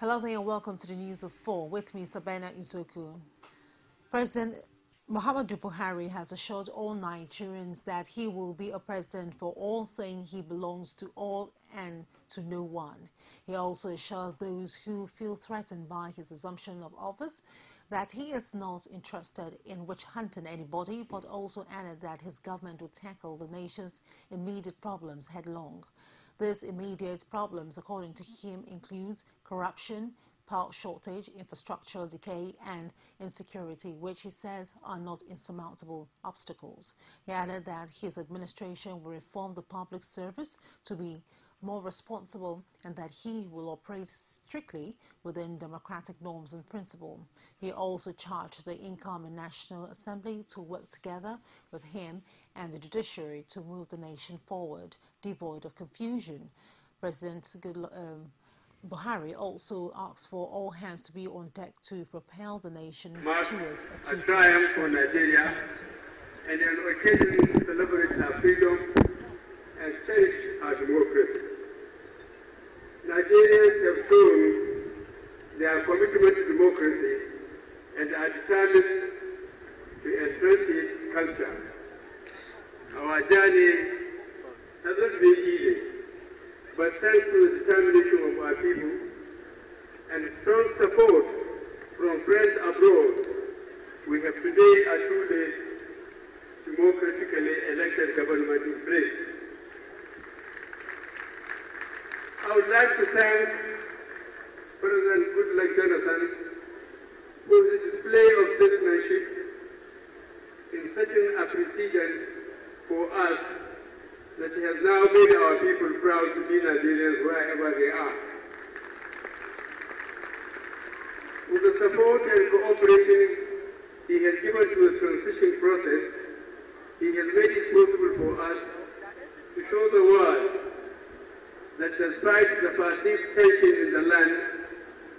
Hello there and welcome to the News of 4. With me, Sabina Izoku. President Muhammadu Buhari has assured all Nigerians that he will be a president for all, saying he belongs to all and to no one. He also assured those who feel threatened by his assumption of office that he is not interested in witch hunting anybody, but also added that his government would tackle the nation's immediate problems headlong. These immediate problems, according to him, includes corruption, power shortage, infrastructural decay, and insecurity, which he says are not insurmountable obstacles. He added that his administration will reform the public service to be more responsible and that he will operate strictly within democratic norms and principle. He also charged the incoming National Assembly to work together with him and the judiciary to move the nation forward, devoid of confusion. President Buhari also asked for all hands to be on deck to propel the nation towards a triumph for Nigeria and an occasion to celebrate our freedom and cherish our democracy. Nigerians have shown their commitment to democracy and are determined to entrench its culture. Our journey has not been easy, but thanks to the determination of our people and strong support from friends abroad, we have today a truly democratically elected government in place. I would like to thank President Goodluck Jonathan for the display of statesmanship in setting a precedent for us that has now made our people proud to be Nigerians wherever they are. With the support and cooperation he has given to the transition process, he has made it possible for us to show the world that despite the perceived tension in the land,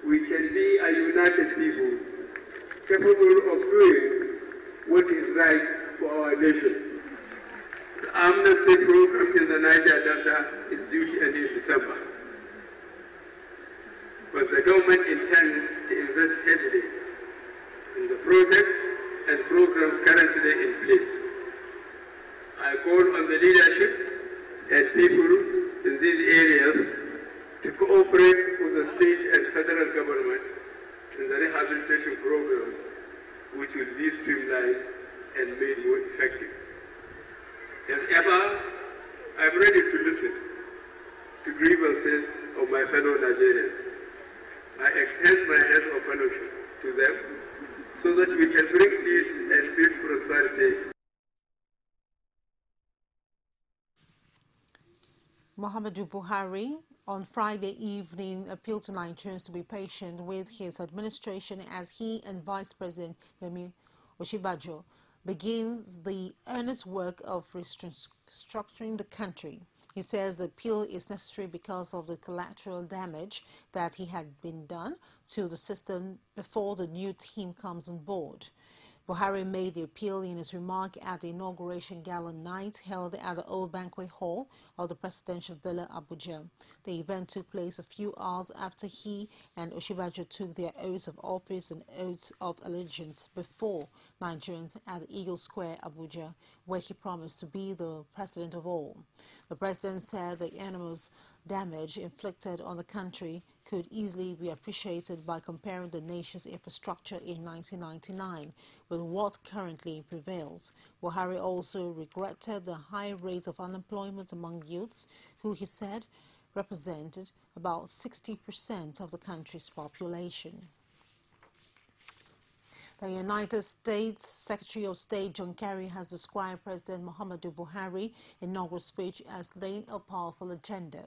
we can be a united people, capable of doing what is right for our nation. The amnesty program in the Niger Delta is due to end in December. But the government intends to invest heavily in the projects and programs currently in place. I call on the leadership and people in these areas to cooperate with the state and federal government in the rehabilitation programs, which will be streamlined and made more effective. As ever, I'm ready to listen to grievances of my fellow Nigerians. I extend my hand of fellowship to them so that we can bring peace and build prosperity. Muhammadu Buhari on Friday evening appealed to Nigerians to be patient with his administration as he and Vice President Yemi Osinbajo begins the earnest work of restructuring the country. He says the appeal is necessary because of the collateral damage that had been done to the system before the new team comes on board. Buhari made the appeal in his remark at the inauguration gala night held at the Old Banquet Hall of the Presidential Villa, Abuja. The event took place a few hours after he and Osinbajo took their oaths of office and oaths of allegiance before Nigerians at the Eagle Square, Abuja, where he promised to be the president of all. The president said the enormous damage inflicted on the country could easily be appreciated by comparing the nation's infrastructure in 1999 with what currently prevails. Buhari also regretted the high rate of unemployment among youths, who he said represented about 60% of the country's population. The United States Secretary of State John Kerry has described President Muhammadu Buhari's inaugural speech as laying a powerful agenda.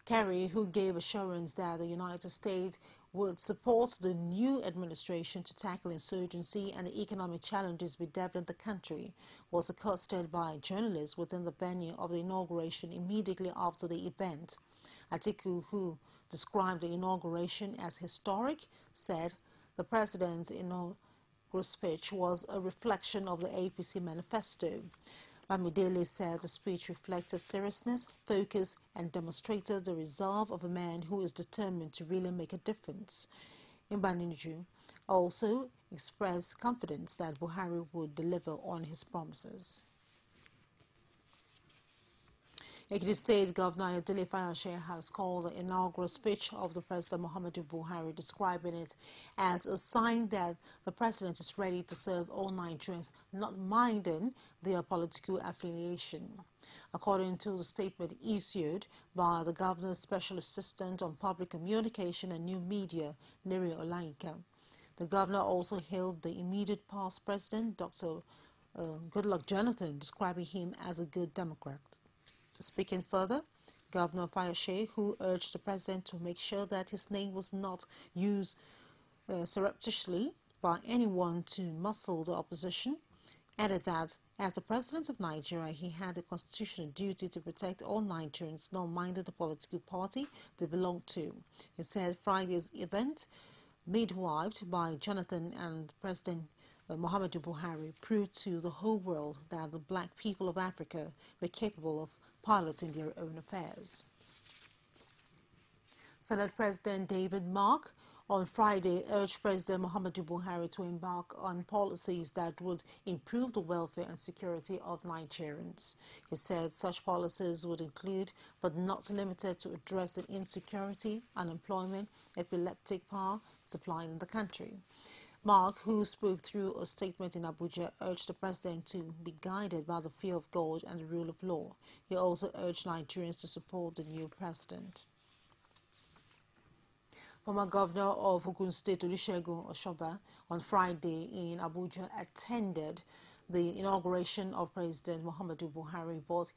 Kerry, who gave assurance that the United States would support the new administration to tackle insurgency and the economic challenges bedeviling the country, was accosted by journalists within the venue of the inauguration immediately after the event. Atiku, who described the inauguration as historic, said the president's inaugural speech was a reflection of the APC manifesto. Bamidele said the speech reflected seriousness, focus, and demonstrated the resolve of a man who is determined to really make a difference. Imbaniju also expressed confidence that Buhari would deliver on his promises. Ekiti State Governor Ayodele Fayose has called the inaugural speech of the President Muhammadu Buhari, describing it as a sign that the President is ready to serve all Nigerians, not minding their political affiliation. According to the statement issued by the Governor's Special Assistant on Public Communication and New Media, Neri Olaika, the Governor also hailed the immediate past President, Dr. Goodluck Jonathan, describing him as a good Democrat. Speaking further, Governor Fayose, who urged the President to make sure that his name was not used surreptitiously by anyone to muscle the opposition, added that as the President of Nigeria, he had a constitutional duty to protect all Nigerians, not minding the political party they belonged to. He said Friday's event, midwifed by Jonathan and President Muhammadu Buhari, proved to the whole world that the black people of Africa were capable of piloting their own affairs. Senate President David Mark on Friday urged President Muhammadu Buhari to embark on policies that would improve the welfare and security of Nigerians. He said such policies would include, but not limited to, addressing insecurity, unemployment, epileptic power supply in the country. Mark, who spoke through a statement in Abuja, urged the President to be guided by the fear of God and the rule of law. He also urged Nigerians to support the new President. Former Governor of Ogun State, Olusegun Oshoba, on Friday in Abuja attended the inauguration of President Muhammadu Buhari, but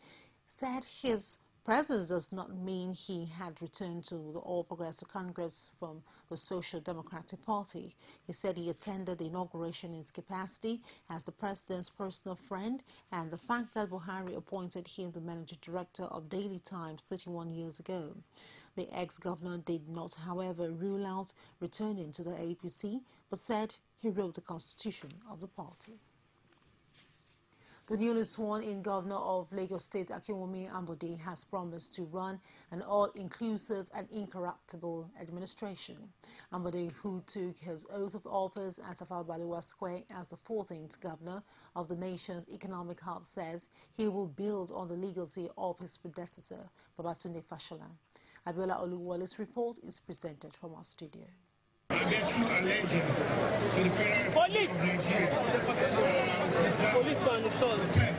said his presence does not mean he had returned to the All Progressive Congress from the Social Democratic Party. He said he attended the inauguration in his capacity as the President's personal friend, and the fact that Buhari appointed him the managing director of Daily Times 31 years ago. The ex-governor did not, however, rule out returning to the APC, but said he wrote the constitution of the party. The newly sworn-in governor of Lagos State, Akinwumi Ambode, has promised to run an all-inclusive and incorruptible administration. Ambode, who took his oath of office at Tafawa Balewa Square as the 14th governor of the nation's economic hub, says he will build on the legacy of his predecessor, Babatunde Fashola. Abiola Oluwole's report is presented from our studio. Their true allegiance to the Federal Republic of Nigeria. Police on the shore. Defend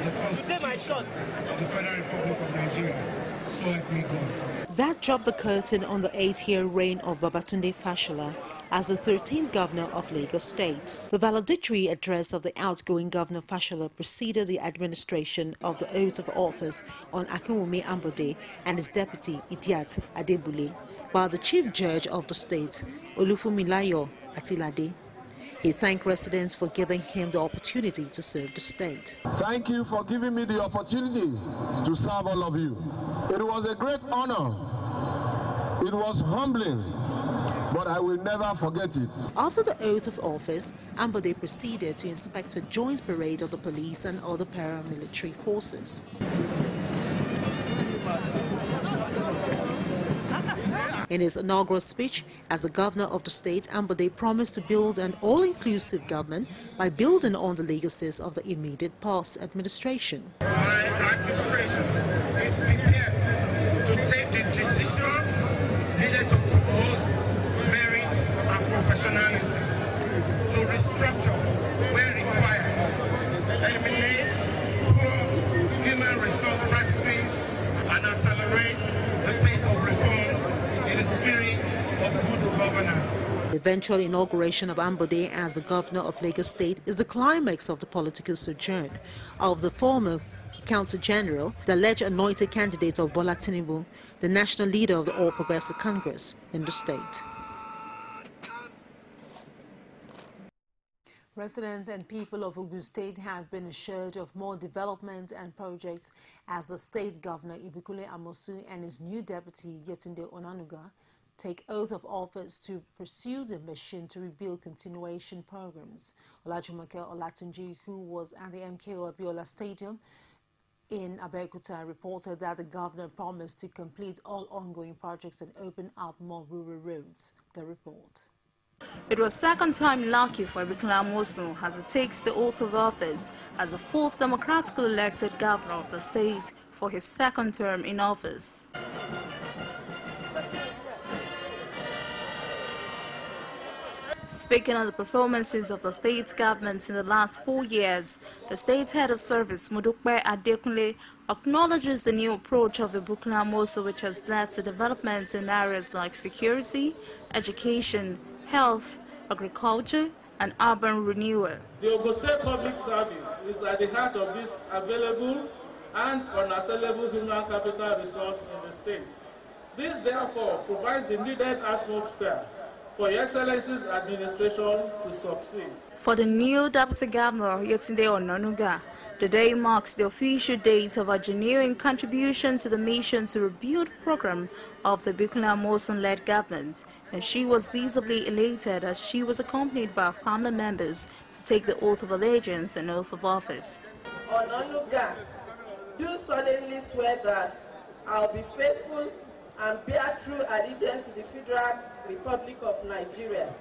the Constitution of the Federal Republic of Nigeria. So help me God. That dropped the curtain on the 8-year reign of Babatunde Fashola as the 13th governor of Lagos State. The valedictory address of the outgoing Governor Fashola preceded the administration of the oath of office on Akinwumi Ambode and his deputy Idiat Adebule by the Chief Judge of the state, Olufunmilayo Atilade. He thanked residents for giving him the opportunity to serve the state. Thank you for giving me the opportunity to serve all of you. It was a great honor. It was humbling, but I will never forget it. After the oath of office, Ambode proceeded to inspect a joint parade of the police and other paramilitary forces. In his inaugural speech as the governor of the state, Ambode promised to build an all-inclusive government by building on the legacies of the immediate past administration. My administration is prepared to take the decisions needed to promote merit and professionalism, to restructure where required, eliminate poor human resource practices, and accelerate the pace of reforms in the spirit of good governance. The eventual inauguration of Ambode as the governor of Lagos State is the climax of the political sojourn of the former Accountant General, the alleged anointed candidate of Bola Tinubu, the national leader of the All Progressive Congress in the state. Residents and people of Ogun State have been assured of more development and projects as the state governor Ibikule Amosu and his new deputy Yetunde Onanuga take oath of office to pursue the mission to rebuild continuation programs. Olajumoke Olatunji, who was at the MKO Abiola Stadium in Abeokuta, reported that the governor promised to complete all ongoing projects and open up more rural roads. The report. It was second time lucky for Ibukala Amosun as he takes the oath of office as the fourth democratically elected governor of the state for his second term in office. Speaking on the performances of the state government in the last 4 years, the state head of service, Modukpe Adekunle, acknowledges the new approach of Ibukala Amosun, which has led to developments in areas like security, education, health, agriculture, and urban renewal. The Ogun State Public Service is at the heart of this available and unassailable human capital resource in the state. This, therefore, provides the needed atmosphere for Your Excellency's administration to succeed. For the new Deputy Governor, Yetunde Onanuga, the day marks the official date of a genuine contribution to the mission to rebuild program of the Ibukala Amosun-led government, and she was visibly elated as she was accompanied by family members to take the oath of allegiance and oath of office. Onanuga, do solemnly swear that I will be faithful and bear true allegiance to the Federal Republic of Nigeria,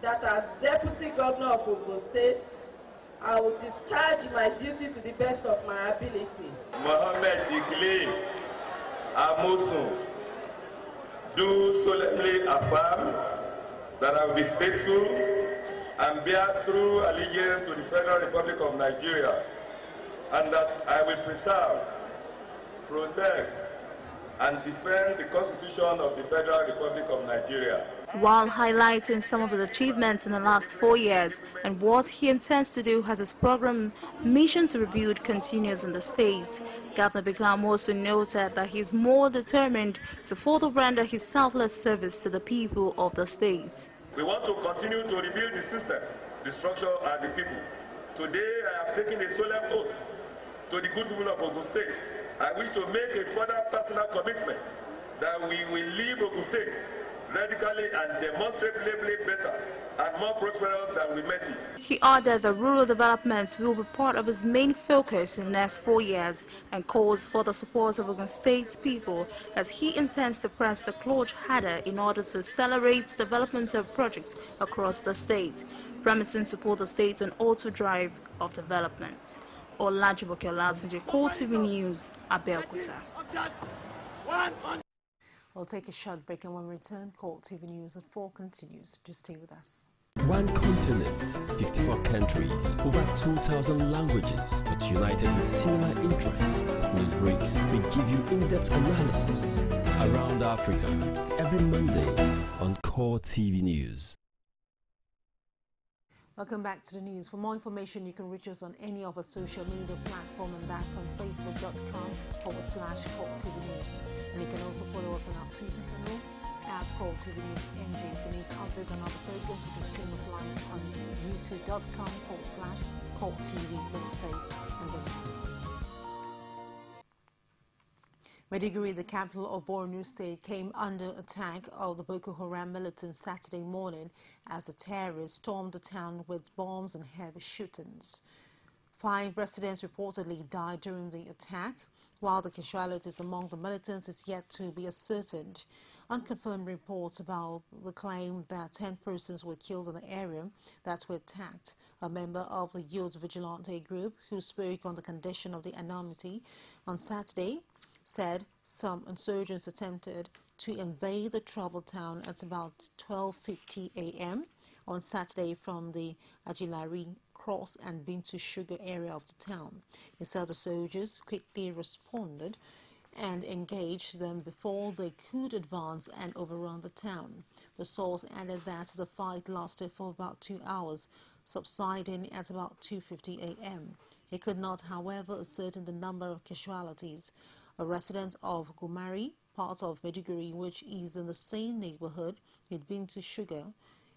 that as Deputy Governor of Ogun State, I will discharge my duty to the best of my ability. Mohammed Ikile Amosun, do solemnly affirm that I will be faithful and bear true allegiance to the Federal Republic of Nigeria, and that I will preserve, protect, and defend the Constitution of the Federal Republic of Nigeria. While highlighting some of his achievements in the last 4 years and what he intends to do as his program Mission to Rebuild continues in the state, Governor Ibukala Amosun noted that he is more determined to further render his selfless service to the people of the state. We want to continue to rebuild the system, the structure, and the people. Today, I have taken a solemn oath to the good people of Ogun State. I wish to make a further personal commitment that we will leave Ogun State radically and demonstrably better and more prosperous than we met it. He added that rural development will be part of his main focus in the next 4 years and calls for the support of Ogun State's people as he intends to press the clutch harder in order to accelerate developmental projects across the state, promising to put the state on auto drive of development. Olajumoke Olatunji, CoreTV News, Abeokuta. We'll take a short break, and when we return, CoreTV News at 4 continues. Just stay with us. One continent, 54 countries, over 2,000 languages, but united in similar interests. As news breaks, we give you in-depth analysis around Africa every Monday on CoreTV News. Welcome back to the news. For more information, you can reach us on any of our social media platforms, and that's on facebook.com/CoreTV News. And you can also follow us on our Twitter handle at CoreTV News NG. For news updates on other programs, you can stream us live on youtube.com/CoreTV, no space, and the news. Maiduguri, the capital of Borno State, came under attack of the Boko Haram militants Saturday morning as the terrorists stormed the town with bombs and heavy shootings. 5 residents reportedly died during the attack, while the casualties among the militants is yet to be ascertained. Unconfirmed reports about the claim that 10 persons were killed in the area that were attacked. A member of the Youth Vigilante group who spoke on the condition of the anonymity on Saturday said some insurgents attempted to invade the troubled town at about 12:50 a.m. on Saturday from the Ajilari Cross and Bintu Sugar area of the town. He said the soldiers quickly responded and engaged them before they could advance and overrun the town. The source added that the fight lasted for about 2 hours, subsiding at about 2:50 a.m. He could not, however, ascertain the number of casualties. A resident of Gumari, part of Maiduguri, which is in the same neighborhood with Bintu Sugar,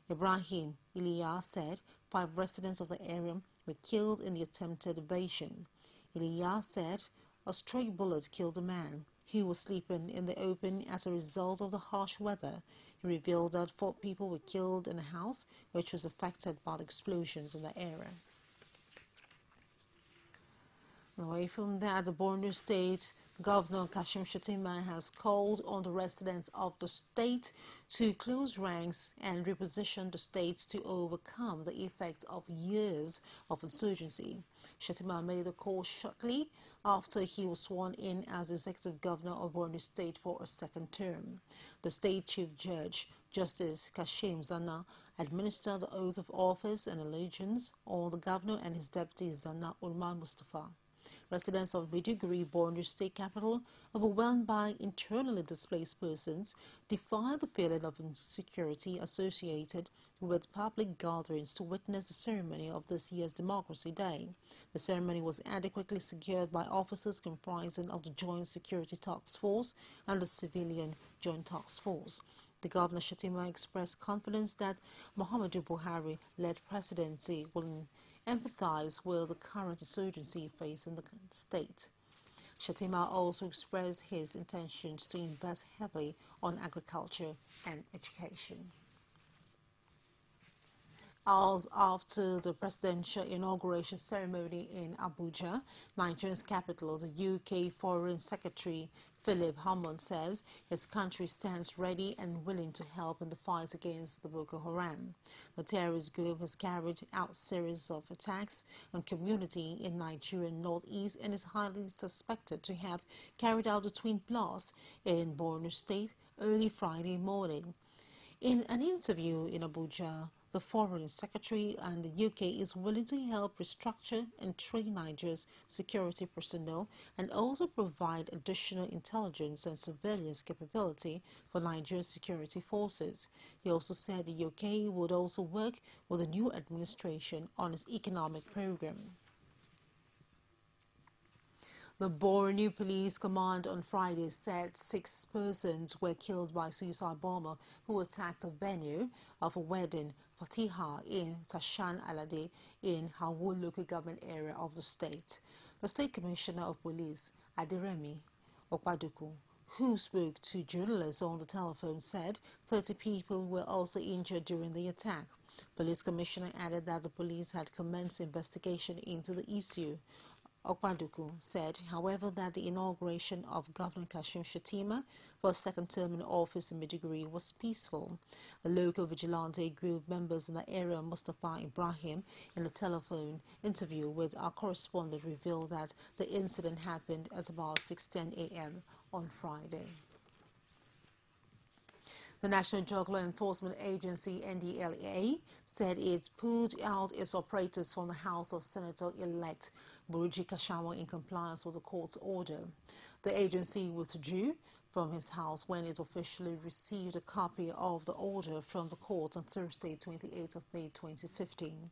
Ibrahim Iliya, said 5 residents of the area were killed in the attempted invasion. Iliya said a stray bullet killed a man. who was sleeping in the open as a result of the harsh weather. He revealed that 4 people were killed in a house which was affected by the explosions in the area. Away from that, the Borno State Governor Kashim Shettima has called on the residents of the state to close ranks and reposition the state to overcome the effects of years of insurgency. Shettima made the call shortly after he was sworn in as Executive Governor of Borno State for a second term. The State Chief Judge, Justice Kashim Zana, administered the oath of office and allegiance on the governor and his deputy Zana Ulman Mustafa. Residents of Maiduguri, Borno State capital, overwhelmed by internally displaced persons, defy the feeling of insecurity associated with public gatherings to witness the ceremony of this year's Democracy Day. The ceremony was adequately secured by officers comprising of the Joint Security Task Force and the Civilian Joint Task Force. The Governor Shettima expressed confidence that Muhammadu Buhari-led presidency will empathize with the current insurgency facing the state. Shettima also expressed his intentions to invest heavily on agriculture and education. Hours after the presidential inauguration ceremony in Abuja, Nigeria's capital, the UK Foreign Secretary Philip Hammond says his country stands ready and willing to help in the fight against the Boko Haram. The terrorist group has carried out a series of attacks on community in Nigerian northeast and is highly suspected to have carried out a twin blast in Borno State early Friday morning. In an interview in Abuja, the Foreign Secretary and the UK is willing to help restructure and train Nigeria's security personnel and also provide additional intelligence and surveillance capability for Nigeria's security forces. He also said the UK would also work with the new administration on its economic program. The Borno Police Command on Friday said 6 persons were killed by suicide bomber who attacked a venue of a wedding Fatiha in Tashan Alade in Hawu local government area of the state. The State Commissioner of Police, Adiremi Okwaduku, who spoke to journalists on the telephone, said 30 people were also injured during the attack. Police Commissioner added that the police had commenced investigation into the issue. Okwaduku said, however, that the inauguration of Governor Kashim Shettima for a second term in office in Maiduguri was peaceful. A local vigilante group members in the area, Mustafa Ibrahim, in a telephone interview with our correspondent, revealed that the incident happened at about 6:10 a.m. on Friday. The National Drug Law Enforcement Agency, NDLEA, said it pulled out its operators from the House of Senator-elect Buruji Kashawa in compliance with the court's order. The agency withdrew from his house when it officially received a copy of the order from the court on Thursday, 28th of May 2015.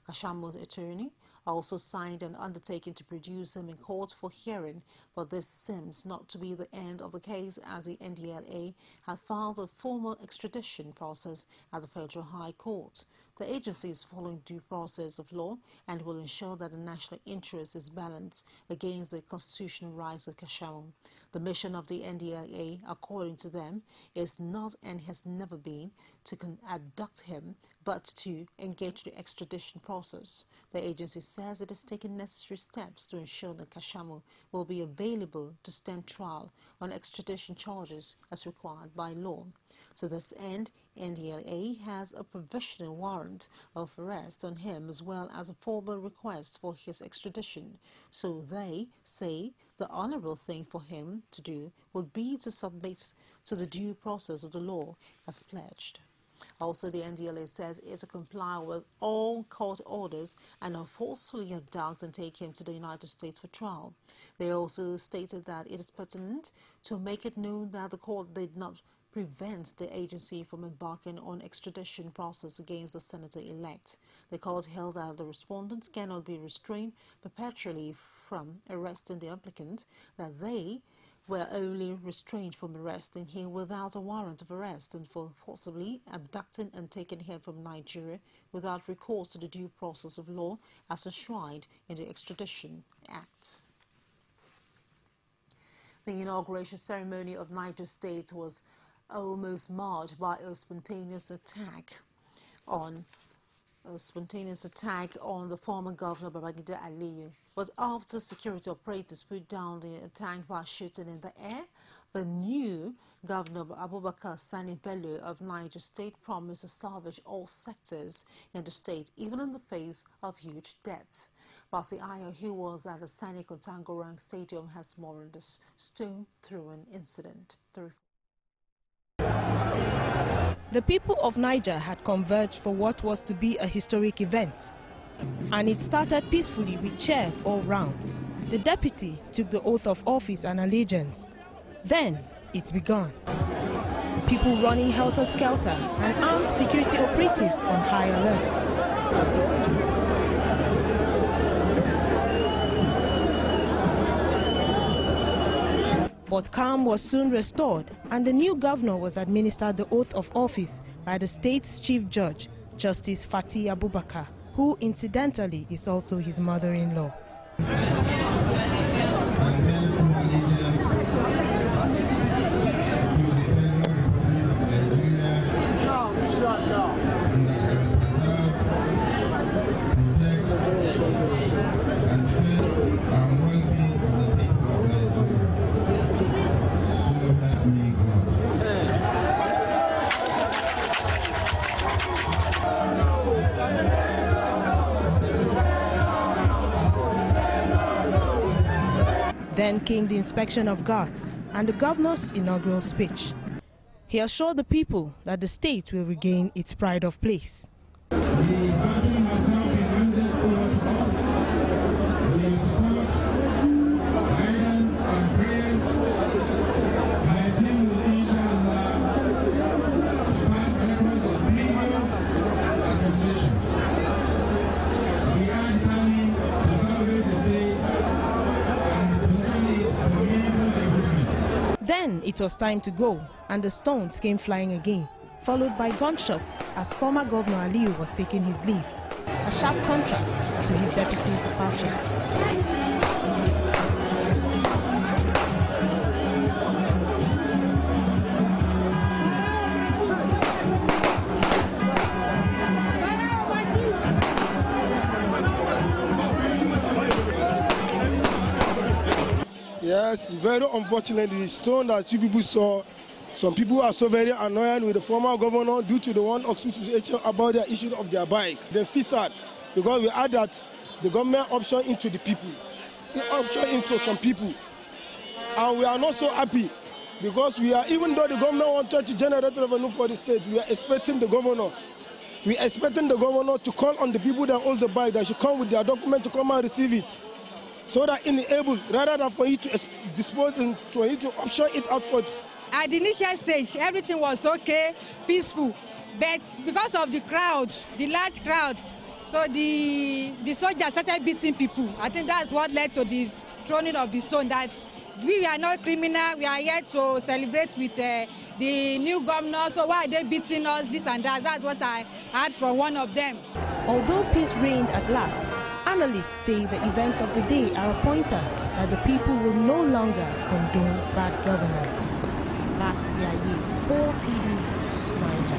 Kashamo's attorney also signed an undertaking to produce him in court for hearing, but this seems not to be the end of the case, as the NDLA had filed a formal extradition process at the Federal High Court. The agency is following due process of law and will ensure that the national interest is balanced against the constitutional rights of Kashamo. The mission of the NDLA, according to them, is not and has never been to abduct him, but to engage the extradition process. The agency says it has taken necessary steps to ensure that Kashamo will be available to stand trial on extradition charges as required by law. To this end, NDLA has a provisional warrant of arrest on him as well as a formal request for his extradition. So they say the honorable thing for him to do would be to submit to the due process of the law as pledged. Also, the NDLA says it will comply with all court orders and not forcefully abduct and take him to the United States for trial. They also stated that it is pertinent to make it known that the court did not prevent the agency from embarking on extradition process against the senator-elect. The court held that the respondents cannot be restrained perpetually from arresting the applicant, that they were only restrained from arresting him without a warrant of arrest and for forcibly abducting and taking him from Nigeria without recourse to the due process of law as enshrined in the Extradition Act. The inauguration ceremony of Niger State was almost marred by a spontaneous attack on the former governor Babangida Aliyu. But after security operators put down the attack by shooting in the air, the new Governor Abubakar Sani Bello of Niger State promised to salvage all sectors in the state, even in the face of huge debts. Basi Ayo, who was at the Sani Kontangorang Stadium, has more on this stone-throwing incident. The people of Niger had converged for what was to be a historic event, and it started peacefully with cheers all round. The deputy took the oath of office and allegiance. Then it began. People running helter-skelter and armed security operatives on high alert. But calm was soon restored, and the new governor was administered the oath of office by the state's chief judge, Justice Fatih Abubakar, who incidentally is also his mother-in-law. Then came the inspection of guards and the governor's inaugural speech. He assured the people that the state will regain its pride of place. The battle has now been handed over to us. We support, guidance and prayers. My team will inshallah surpass records of previous administrations. We are determined to salvage the state and position it for meaningful development. Then it was time to go, and the stones came flying again, followed by gunshots as former Governor Aliyu was taking his leave, a sharp contrast to his deputy's departure. Yes, very unfortunately, the stone that you people saw, some people are so very annoyed with the former governor due to the one or two situation about the issue of their bike. They feel sad because we add that the government option into the people, the option into some people. And we are not so happy because we are, even though the government wanted to generate revenue for the state, we are expecting the governor. We are expecting the governor to call on the people that owns the bike, that should come with their document to come and receive it. So that enable, rather than for you to dispose and for you to option it out for. At the initial stage, everything was okay, peaceful, but because of the crowd, the large crowd, so the soldiers started beating people. I think that's what led to the throwing of the stone. That we are not criminal, we are here to celebrate with the new governor, so why are they beating us, this and that? That's what I heard from one of them. Although peace reigned at last, analysts say the events of the day are a pointer that the people will no longer condone bad governance. Last year, CoreTV, Niger.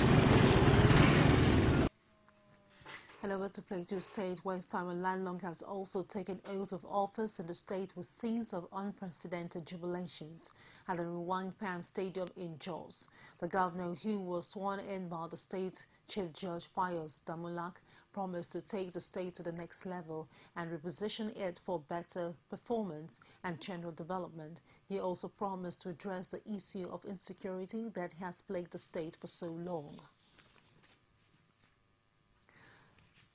And over to Plateau State, where Simon Lalong has also taken oath of office in the state with scenes of unprecedented jubilations at the Ruwang Pam Stadium in Jos. The governor, who was sworn in by the state's Chief Judge Pius Damulak, promised to take the state to the next level and reposition it for better performance and general development. He also promised to address the issue of insecurity that has plagued the state for so long.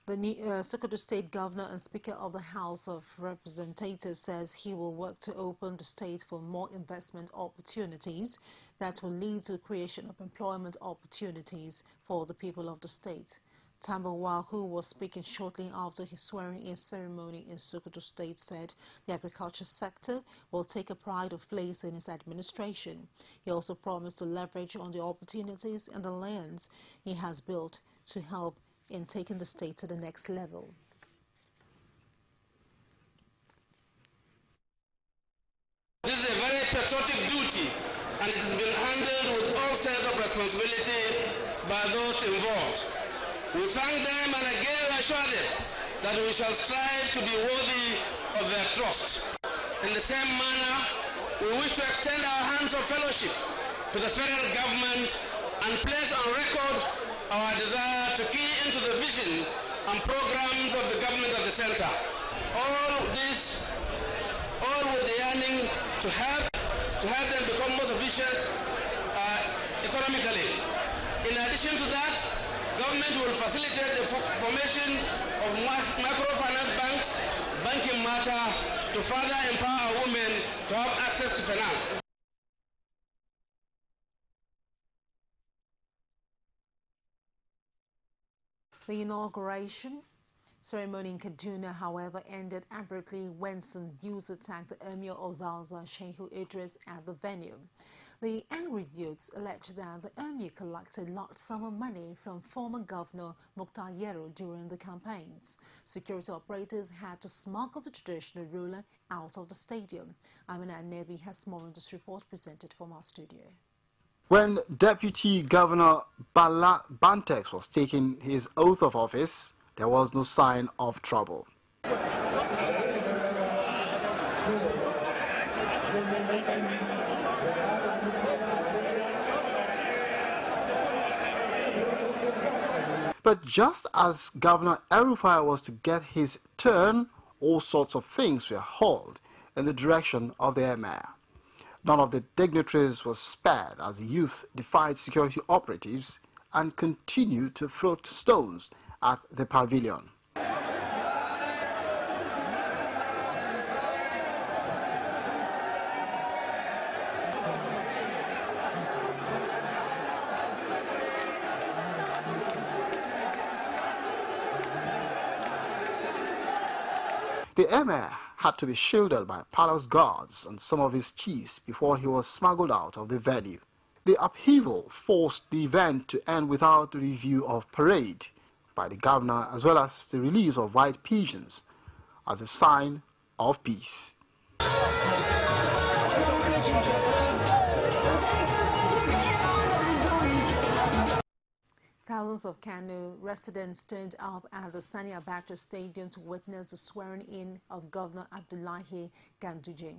The Sokoto State Governor and Speaker of the House of Representatives says he will work to open the state for more investment opportunities that will lead to the creation of employment opportunities for the people of the state. Tambawa, who was speaking shortly after his swearing-in ceremony in Sokoto State, said the agriculture sector will take a pride of place in his administration. He also promised to leverage on the opportunities and the lands he has built to help in taking the state to the next level. This is a very patriotic duty, and it has been handled with all sense of responsibility by those involved. We thank them and again assure them that we shall strive to be worthy of their trust. In the same manner, we wish to extend our hands of fellowship to the federal government and place on record our desire to key into the vision and programs of the government of the center. All with the yearning to help them become more sufficient economically. In addition to that, government will facilitate the formation of microfinance banks, banking matter, to further empower women to have access to finance. The inauguration ceremony in Kaduna, however, ended abruptly when some youths attacked the Emir of Zaza, Sheikh Idris, at the venue. The angry youths alleged that the Emir collected large sum of money from former Governor Mukhtar Yero during the campaigns. Security operators had to smuggle the traditional ruler out of the stadium. Amina Nebi has more on this report presented from our studio. When Deputy Governor Bala Bantex was taking his oath of office, there was no sign of trouble. But just as Governor El-Rufai was to get his turn, all sorts of things were hauled in the direction of the Emir. None of the dignitaries was spared as the youth defied security operatives and continued to throw stones at the pavilion. The Emir had to be shielded by palace guards and some of his chiefs before he was smuggled out of the venue. The upheaval forced the event to end without the review of parade by the governor, as well as the release of white pigeons as a sign of peace. Thousands of Kano residents turned up at the Sani Abacha Stadium to witness the swearing-in of Governor Abdullahi Ganduje.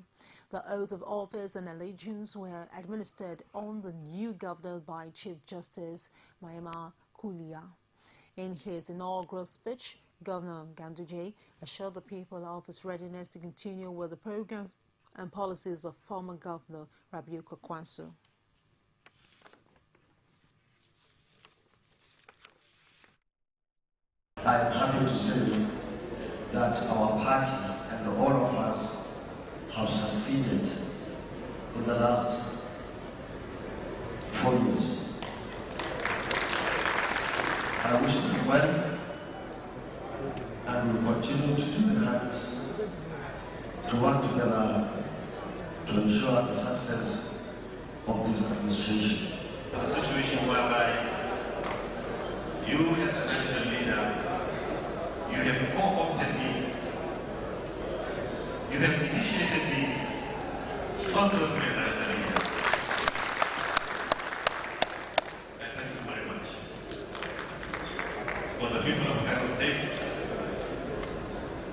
The oath of office and allegiance were administered on the new governor by Chief Justice Mayama Kulia. In his inaugural speech, Governor Ganduje assured the people of his readiness to continue with the programs and policies of former Governor Rabiu Kwakwanso. I am happy to say that our party and all of us have succeeded in the last 4 years. I wish them well and will continue to do the hands to work together to ensure the success of this administration. A situation whereby you as a national leader, you have co-opted me, you have initiated me also to be a national leader. I thank you very much. For the people of Kano State,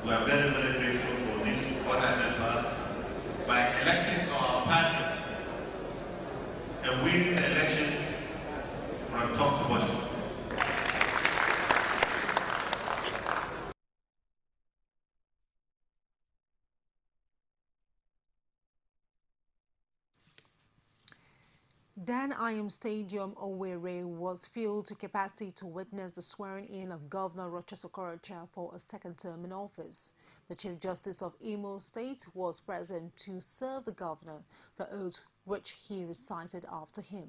we are very, very grateful for this honored us by electing our party and winning the election from top to bottom. Dan Ayom Stadium, Owerri, was filled to capacity to witness the swearing-in of Governor Rochas Okorocha for a second term in office. The Chief Justice of Imo State was present to serve the governor, the oath which he recited after him.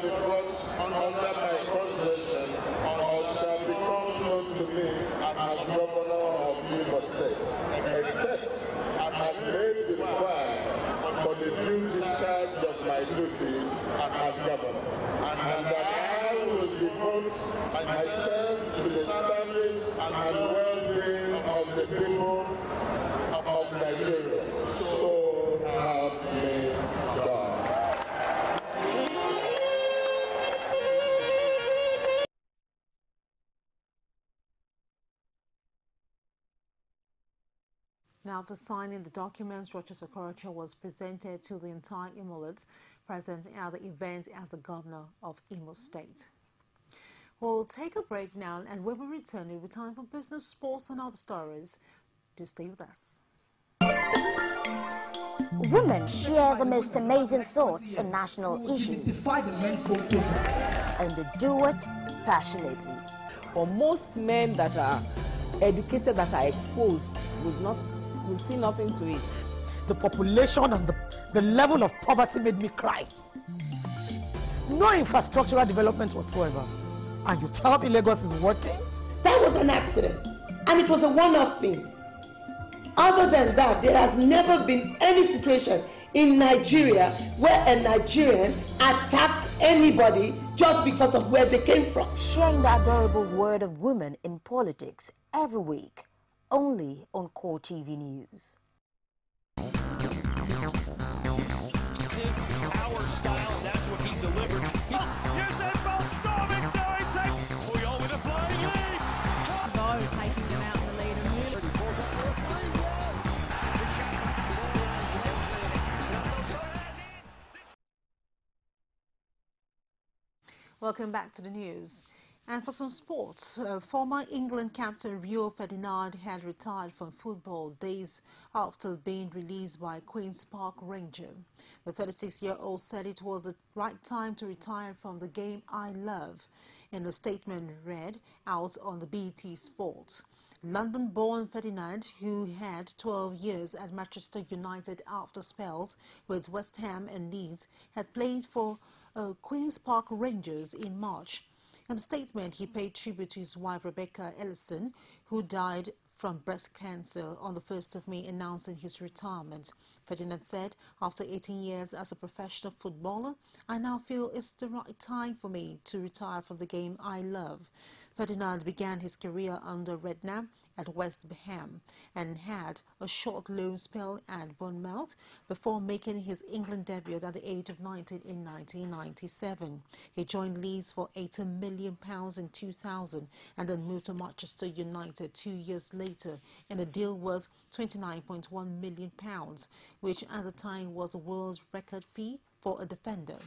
be brought under my concession or shall become known to me as governor of Imo State, except I have made the required for the due discharge of my duties as governor, and that I will devote myself to the service and well-being of the people of Nigeria. So help me God. Now, after signing the documents, Rochester Okorocha was presented to the entire Imolet present at the event as the governor of Imo State. We'll take a break now, and when we return, it will be time for business, sports, and other stories. Do stay with us. Women share the most amazing thoughts on national issues, and they do it passionately. For most men that are educated, that are exposed, will see nothing to it. The population and the level of poverty made me cry. No infrastructural development whatsoever. And you tell me Lagos is working? That was an accident, and it was a one-off thing. Other than that, there has never been any situation in Nigeria where a Nigerian attacked anybody just because of where they came from. Sharing the adorable word of women in politics every week, only on CoreTV News. Our style, that's what he delivered. Here's that ball storming, Puyol with a flying lead. Bo taking them out in the lead. Welcome back to the news. And for some sports, former England captain Rio Ferdinand had retired from football days after being released by Queen's Park Rangers. The 36-year-old said it was the right time to retire from the game I love, in a statement read out on the BT Sport. London-born Ferdinand, who had 12 years at Manchester United after spells with West Ham and Leeds, had played for Queen's Park Rangers in March. In a statement, he paid tribute to his wife Rebecca Ellison, who died from breast cancer on the 1st of May, announcing his retirement. Ferdinand said, "After 18 years as a professional footballer, I now feel it's the right time for me to retire from the game I love." Ferdinand began his career under Redknapp at West Ham and had a short loan spell at Bournemouth before making his England debut at the age of 19 in 1997. He joined Leeds for £80 million in 2000 and then moved to Manchester United 2 years later in a deal worth £29.1 million, which at the time was a world record fee for a defender.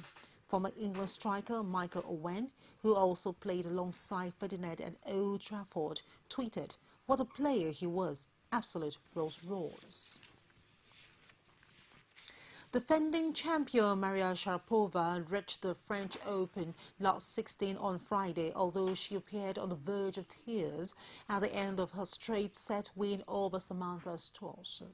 Former England striker Michael Owen, who also played alongside Ferdinand at Old Trafford, tweeted, "What a player he was, absolute Rolls Royce." Defending champion Maria Sharapova reached the French Open last 16 on Friday, although she appeared on the verge of tears at the end of her straight-set win over Samantha Stosur.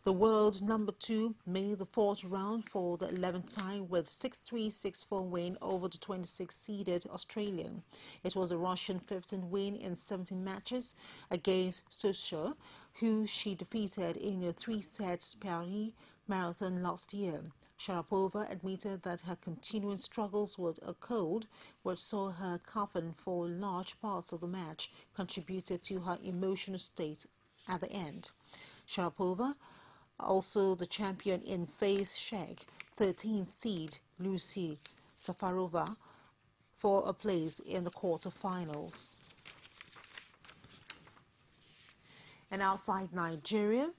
The world number 2 made the fourth round for the 11th time with 6-3, 6-4 win over the 26-seeded Australian. It was a Russian 15th win in 17 matches against Stosur, who she defeated in a 3-set Paris Marathon last year. Sharapova admitted that her continuing struggles with a cold, which saw her coughing for large parts of the match, contributed to her emotional state at the end. Sharapova, also the champion in face Czech 13th seed Lucy Safarova, for a place in the quarterfinals. And outside Nigeria,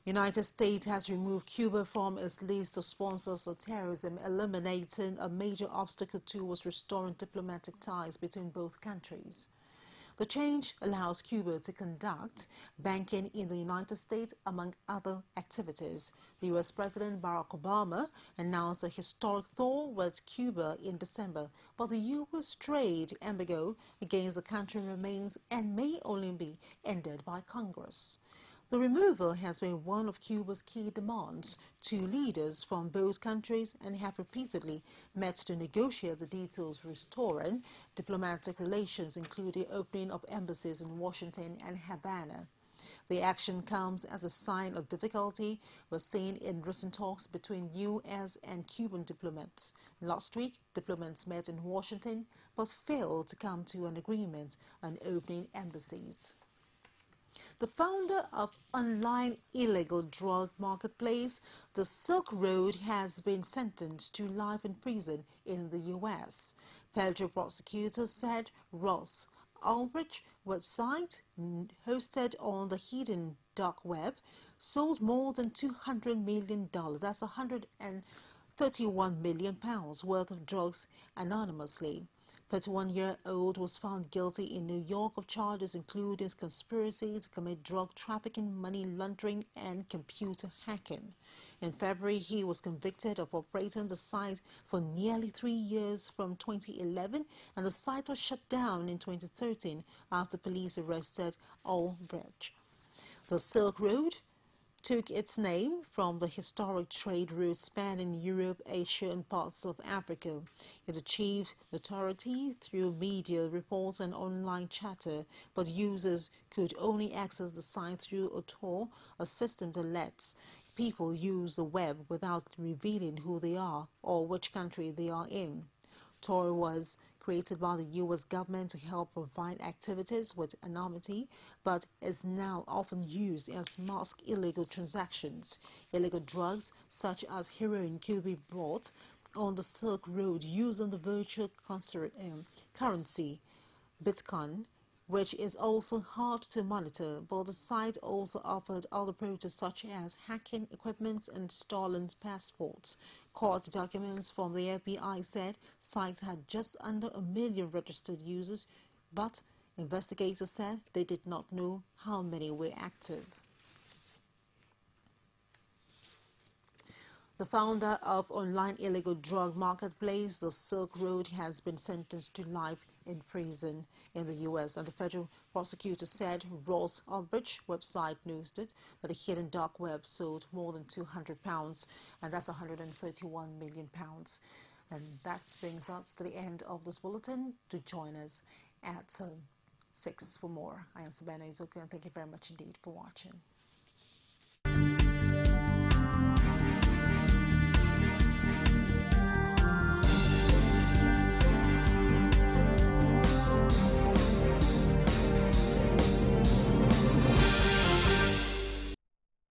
United States has removed Cuba from its list of sponsors of terrorism, eliminating a major obstacle towards restoring diplomatic ties between both countries. The change allows Cuba to conduct banking in the United States, among other activities. The U.S. President Barack Obama announced a historic thaw with Cuba in December, but the U.S. trade embargo against the country remains and may only be ended by Congress. The removal has been one of Cuba's key demands to leaders from both countries and have repeatedly met to negotiate the details restoring diplomatic relations, including opening of embassies in Washington and Havana. The action comes as a sign of difficulty was seen in recent talks between U.S. and Cuban diplomats. Last week, diplomats met in Washington but failed to come to an agreement on opening embassies. The founder of online illegal drug marketplace, the Silk Road, has been sentenced to life in prison in the U.S. Federal prosecutors said Ross Ulbricht website, hosted on the hidden dark web, sold more than $200 million, that's £131 million worth of drugs anonymously. 31-year-old was found guilty in New York of charges including conspiracy to commit drug trafficking, money laundering, and computer hacking. In February, he was convicted of operating the site for nearly 3 years from 2011, and the site was shut down in 2013 after police arrested Ulbricht. The Silk Road took its name from the historic trade route spanning Europe, Asia, and parts of Africa. It achieved notoriety through media reports and online chatter, but users could only access the site through a Tor, a system that lets people use the web without revealing who they are or which country they are in. Tor was created by the U.S. government to help provide activities with anonymity, but is now often used as mask illegal transactions. Illegal drugs, such as heroin, could be bought on the Silk Road using the virtual currency, Bitcoin, which is also hard to monitor, but the site also offered other approaches such as hacking equipment and stolen passports. Court documents from the FBI said sites had just under 1 million registered users, but investigators said they did not know how many were active. The founder of online illegal drug marketplace, the Silk Road, has been sentenced to life in prison in the U.S. and the federal prosecutor said Ross Ulbricht website noted that the hidden dark web sold more than £200, and that's £131 million. And that brings us to the end of this bulletin. Do join us at 6 for more. I am Sabina Izuku, and thank you very much indeed for watching.